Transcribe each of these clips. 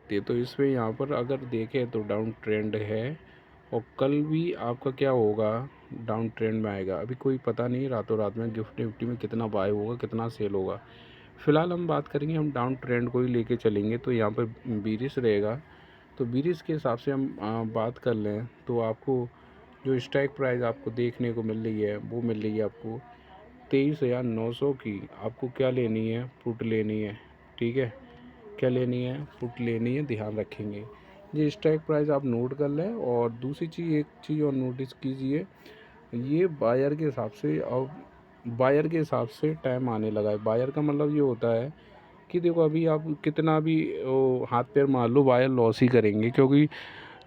सकती है। तो इसमें यहाँ पर अगर देखें तो डाउन ट्रेंड है और कल भी आपका क्या होगा, डाउन ट्रेंड में आएगा। अभी कोई पता नहीं रातों रात में गिफ्ट निफ्टी में कितना बाय होगा, कितना सेल होगा। फ़िलहाल हम बात करेंगे, हम डाउन ट्रेंड को ही लेके चलेंगे। तो यहाँ पर बीरिश रहेगा, तो बीरिश के हिसाब से हम बात कर लें तो आपको जो स्ट्राइक प्राइस आपको देखने को मिल रही है वो मिल रही है आपको 23,900 की। आपको क्या लेनी है, पुट लेनी है, ठीक है। क्या लेनी है, पुट लेनी है, ध्यान रखेंगे। ये स्ट्राइक प्राइस आप नोट कर लें। और दूसरी चीज़, एक चीज़ और नोटिस कीजिए, ये बायर के हिसाब से, अब बायर के हिसाब से टाइम आने लगा है। बायर का मतलब ये होता है कि देखो अभी आप कितना भी हाथ पैर मार लो, बायर लॉस ही करेंगे, क्योंकि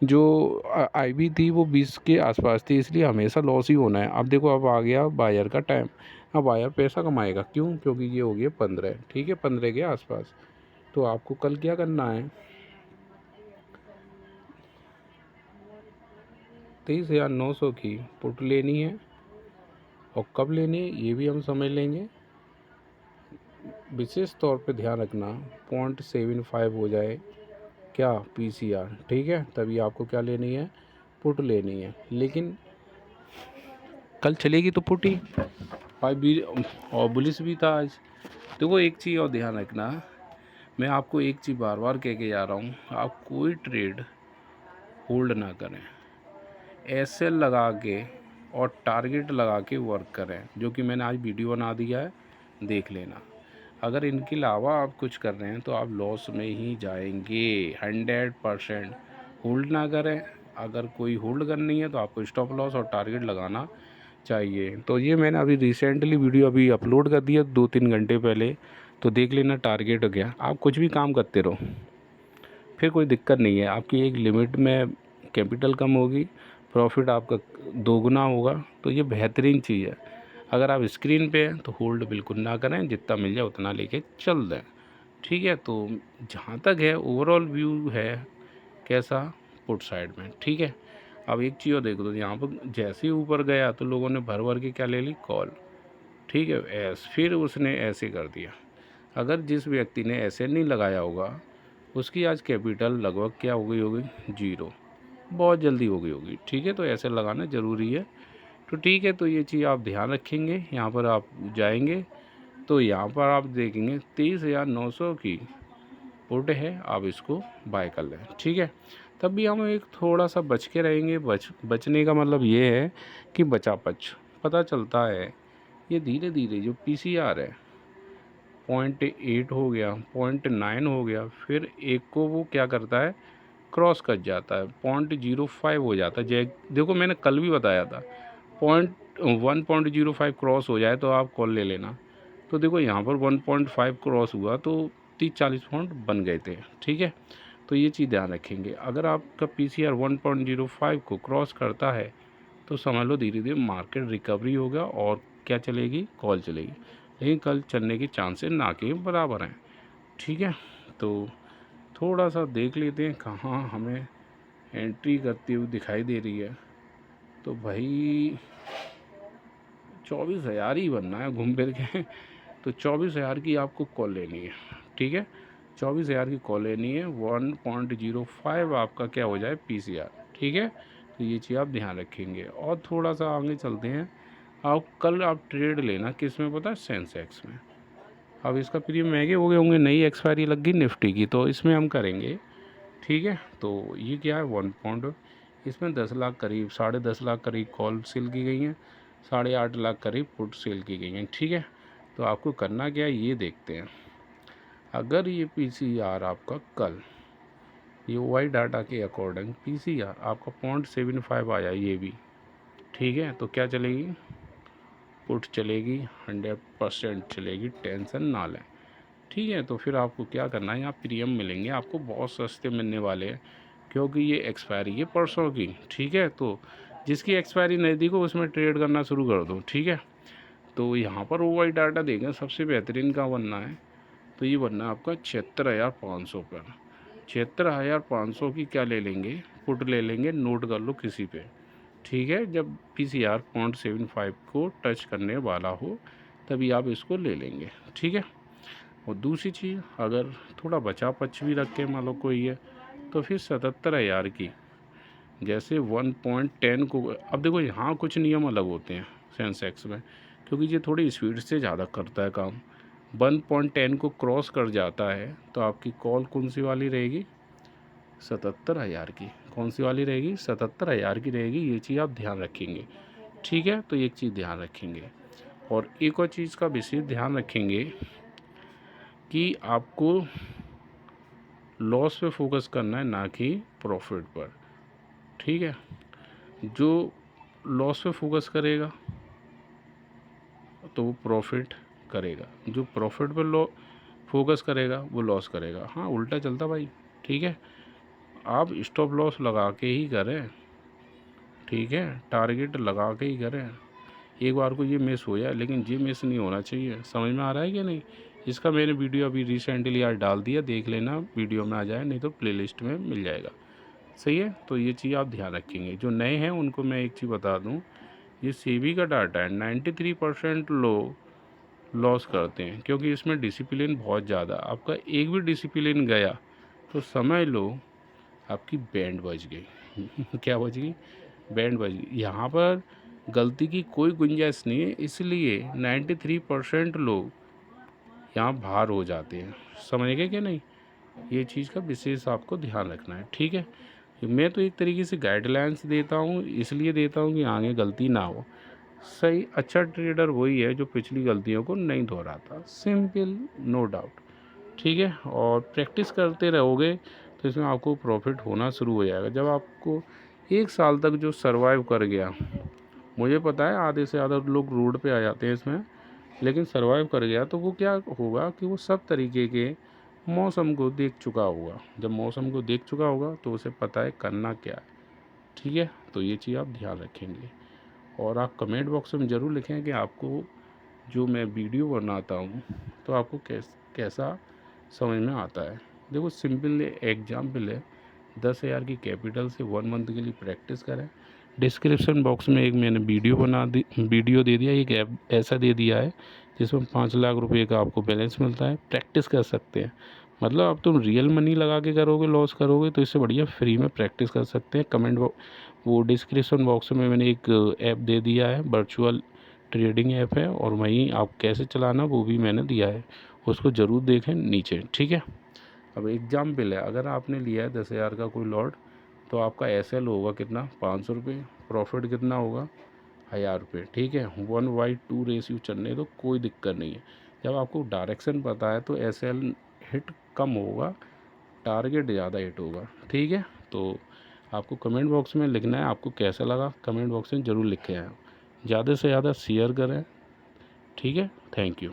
जो आईबी थी वो 20 के आसपास थी, इसलिए हमेशा लॉस ही होना है। अब देखो अब आ गया बायर का टाइम, अब बायर पैसा कमाएगा, क्यों? क्योंकि ये हो गया 15, ठीक है, 15 के आसपास। तो आपको कल क्या करना है, 23,900 की पुट लेनी है। और कब लेनी है ये भी हम समझ लेंगे। विशेष तौर पे ध्यान रखना 0.75 हो जाए क्या, पीसीआर, ठीक है, तभी आपको क्या लेनी है, पुट लेनी है। लेकिन कल चलेगी तो पुट ही, भाई भी। और बुलिस भी था आज। देखो एक चीज़ और ध्यान रखना, मैं आपको एक चीज़ बार बार कह के जा रहा हूँ, आप कोई ट्रेड होल्ड ना करें, एसएल लगा के और टारगेट लगा के वर्क करें, जो कि मैंने आज वीडियो बना दिया है, देख लेना। अगर इनके अलावा आप कुछ कर रहे हैं तो आप लॉस में ही जाएंगे 100%। होल्ड ना करें, अगर कोई होल्ड करनी है तो आपको स्टॉप लॉस और टारगेट लगाना चाहिए। तो ये मैंने अभी रिसेंटली वीडियो अभी अपलोड कर दिया 2-3 घंटे पहले, तो देख लेना टारगेट हो गया। आप कुछ भी काम करते रहो, फिर कोई दिक्कत नहीं है। आपकी एक लिमिट में कैपिटल कम होगी, प्रॉफिट आपका दोगुना होगा। तो ये बेहतरीन चीज़ है। अगर आप स्क्रीन पे हैं तो होल्ड बिल्कुल ना करें, जितना मिल जाए उतना लेके चल दें, ठीक है। तो जहाँ तक है ओवरऑल व्यू है कैसा, पुट साइड में, ठीक है। अब एक चीज़ और देखो, तो यहाँ पर जैसे ही ऊपर गया तो लोगों ने भर भर के क्या ले ली, कॉल, ठीक है, ऐस फिर उसने ऐसे कर दिया। अगर जिस व्यक्ति ने ऐसे नहीं लगाया होगा उसकी आज कैपिटल लगभग क्या हो गई होगी, जीरो, बहुत जल्दी हो गई होगी, ठीक है। तो ऐसे लगाना ज़रूरी है। तो ठीक है, तो ये चीज़ आप ध्यान रखेंगे। यहाँ पर आप जाएंगे तो यहाँ पर आप देखेंगे 23,900 की पुट है, आप इसको बाय कर लें, ठीक है। तब भी हम एक थोड़ा सा बच के रहेंगे। बचने का मतलब ये है कि बचा पच पता चलता है। ये धीरे धीरे जो पीसीआर है 0.8 हो गया, 0.9 हो गया, फिर एक को वो क्या करता है, क्रॉस कर जाता है, 0.05 हो जाता है। देखो मैंने कल भी बताया था, 1.05 क्रॉस हो जाए तो आप कॉल ले लेना। तो देखो यहाँ पर 1.5 क्रॉस हुआ तो 30-40 पॉइंट बन गए थे, ठीक है। तो ये चीज़ ध्यान रखेंगे। अगर आपका पीसीआर 1.05 को क्रॉस करता है तो समझ लो धीरे धीरे मार्केट रिकवरी होगा और क्या चलेगी, कॉल चलेगी। लेकिन कल चलने के चांसेस ना के बराबर हैं, ठीक है। तो थोड़ा सा देख लेते हैं कहाँ हमें एंट्री करती हुई दिखाई दे रही है। तो भाई 24,000 ही बनना है घूम फिर के। तो 24,000 की आपको कॉल लेनी है, ठीक है। 24,000 की कॉल लेनी है, 1.05 आपका क्या हो जाए, पीसीआर, ठीक है। तो ये चीज़ आप ध्यान रखेंगे। और थोड़ा सा आगे चलते हैं। आप कल आप ट्रेड लेना किस में पता है, सेंसेक्स में। अब इसका प्रीमियम महंगे हो गए होंगे, नई एक्सपायरी लग गई निफ्टी की, तो इसमें हम करेंगे, ठीक है। तो ये क्या है, 1 पॉइंट, इसमें 10 लाख करीब, 10.5 लाख करीब कॉल सेल की गई हैं, 8.5 लाख करीब पुट सेल की गई हैं, ठीक है। तो आपको करना क्या है ये देखते हैं। अगर ये पीसीआर आपका कल ये वाई डाटा के अकॉर्डिंग पीसीआर आपका 0.75 आया ये भी, ठीक है, तो क्या चलेगी, पुट चलेगी, 100% चलेगी, टेंशन ना लें, ठीक है। तो फिर आपको क्या करना है, यहाँ प्रीमियम मिलेंगे आपको बहुत सस्ते मिलने वाले हैं, क्योंकि ये एक्सपायरी है परसों की, ठीक है। तो जिसकी एक्सपायरी नज़दीक हो उसमें ट्रेड करना शुरू कर दो, ठीक है। तो यहाँ पर वो वाई डाटा देंगे, सबसे बेहतरीन का बनना है तो ये बनना है आपका 76,500 पर। 76,500 की क्या ले लेंगे, पुट ले लेंगे, नोट कर लो किसी पे, ठीक है। जब पीसीआर 0.75 को टच करने वाला हो तभी आप इसको ले लेंगे, ठीक है। और दूसरी चीज़, अगर थोड़ा बचा पच भी रख के मान लो कोई है, तो फिर 77,000 की जैसे 1.10 को, अब देखो यहाँ कुछ नियम अलग होते हैं सेंसेक्स में, क्योंकि ये थोड़ी स्पीड से ज़्यादा करता है काम। 1.10 को क्रॉस कर जाता है तो आपकी कॉल कौन सी वाली रहेगी, 77,000 की। कौन सी वाली रहेगी, 77,000 की रहेगी। ये चीज़ आप ध्यान रखेंगे, ठीक है। तो एक चीज़ ध्यान रखेंगे, और एक और चीज़ का विशेष ध्यान रखेंगे कि आपको लॉस पे फोकस करना है, ना कि प्रॉफिट पर, ठीक है। जो लॉस पे फोकस करेगा तो वो प्रॉफिट करेगा, जो प्रॉफिट पर फोकस करेगा वो लॉस करेगा। हाँ, उल्टा चलता भाई, ठीक है। आप स्टॉप लॉस लगा के ही करें, ठीक है, टारगेट लगा के ही करें। एक बार को ये मिस हो जाए, लेकिन ये मिस नहीं होना चाहिए। समझ में आ रहा है कि नहीं? इसका मैंने वीडियो अभी रिसेंटली आज डाल दिया, देख लेना, वीडियो में आ जाए, नहीं तो प्लेलिस्ट में मिल जाएगा। सही है, तो ये चीज़ आप ध्यान रखेंगे। जो नए हैं उनको मैं एक चीज़ बता दूं, ये सेबी का डाटा है, 93% लोग लॉस करते हैं, क्योंकि इसमें डिसिप्लिन बहुत ज़्यादा। आपका एक भी डिसिप्लिन गया तो समझ लो आपकी बैंड बज गई। क्या बज गई? बैंड बज गई। यहाँ पर गलती की कोई गुंजाइश नहीं है, इसलिए 93% लोग यहाँ बाहर हो जाते हैं। समझ गए कि नहीं? ये चीज़ का विशेष आपको ध्यान रखना है, ठीक है। मैं तो एक तरीके से गाइडलाइंस देता हूँ, इसलिए देता हूँ कि आगे गलती ना हो। सही, अच्छा ट्रेडर वही है जो पिछली गलतियों को नहीं दोहराता। सिंपल, नो डाउट, ठीक है। और प्रैक्टिस करते रहोगे तो इसमें आपको प्रॉफिट होना शुरू हो जाएगा। जब आपको 1 साल तक जो सर्वाइव कर गया, मुझे पता है आधे से ज़्यादा लोग रोड पे आ जाते हैं इसमें, लेकिन सर्वाइव कर गया तो वो क्या होगा कि वो सब तरीके के मौसम को देख चुका होगा। जब मौसम को देख चुका होगा तो उसे पता है करना क्या है, ठीक है। तो ये चीज़ आप ध्यान रखेंगे, और आप कमेंट बॉक्स में ज़रूर लिखें कि आपको जो मैं वीडियो बनाता हूँ तो आपको कैसा समझ में आता है। देखो, सिंपल एग्जाम्पल है, 10,000 की कैपिटल से 1 मंथ के लिए प्रैक्टिस करें। डिस्क्रिप्शन बॉक्स में एक मैंने वीडियो दे दिया, एक ऐप ऐसा दे दिया है जिसमें 5 लाख रुपए का आपको बैलेंस मिलता है, प्रैक्टिस कर सकते हैं। मतलब अब तुम रियल मनी लगा के करोगे, लॉस करोगे, तो इससे बढ़िया फ्री में प्रैक्टिस कर सकते हैं। वो डिस्क्रिप्शन बॉक्स में मैंने एक ऐप दे दिया है, वर्चुअल ट्रेडिंग ऐप है, और वहीं आप कैसे चलाना वो भी मैंने दिया है, उसको ज़रूर देखें नीचे, ठीक है। अब एग्जाम्पल है, अगर आपने लिया है 10,000 का कोई लॉट, तो आपका SL होगा कितना, 500 रुपये। प्रॉफिट कितना होगा, 1,000 रुपये, ठीक है। 1/2 रेशियो चलने तो कोई दिक्कत नहीं है। जब आपको डायरेक्शन पता है तो SL हिट कम होगा, टारगेट ज़्यादा हिट होगा, ठीक है। तो आपको कमेंट बॉक्स में लिखना है आपको कैसा लगा, कमेंट बॉक्स में ज़रूर लिखें। ज़्यादा से ज़्यादा शेयर करें, ठीक है। Thank you.